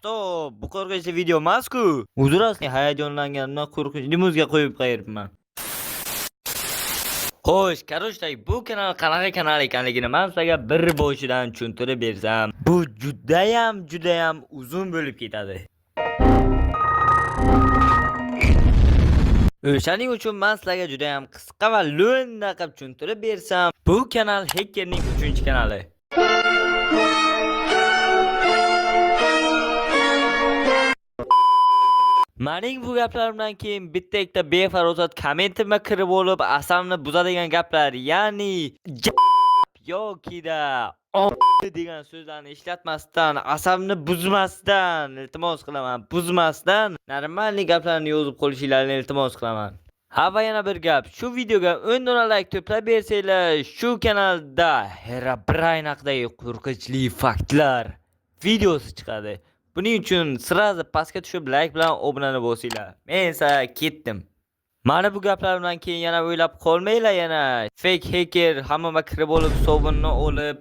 Stop! Bu qo'rqinchli video emas-ku. Uzr asli hayajonlanganimdan qo'rqinchli muzika qo'yib qo'yibman. Xo'sh, karoshday bu kanal qanaqa kanal ekanligini men sizlarga bir boshidan tushuntirib bersam, bu judayam uzun bo'lib ketadi. O'shaning uchun men sizlarga judayam qisqa va lo'nda qilib tushuntirib bersam, bu kanal Hackerning 3-kanali. Mening bu gaplarimdan keyin bitta ikkita befarosat kommentimga kirib olib, asabimni buzadigan gaplar, ya'ni yokida degan so'zlarni ishlatmasdan, asabimni buzmasdan, iltimos qilaman, buzmasdan normalniy gaplarni yozib qo'yishingizni iltimos qilaman. Ha va yana bir gap, shu videoga 10 dona like to'plab bersanglar, shu kanalda Herobrine haqidagi qo'rqinchli faktlar videosi chiqadi. Buning uchun sirazi pastga tushib like bilan obunani bo'lsanglar. Men esa ketdim. Mana bu gaplarimdan keyin yana o'ylab qolmanglar yana. Fake hacker hamma kirib olib, sovunni olib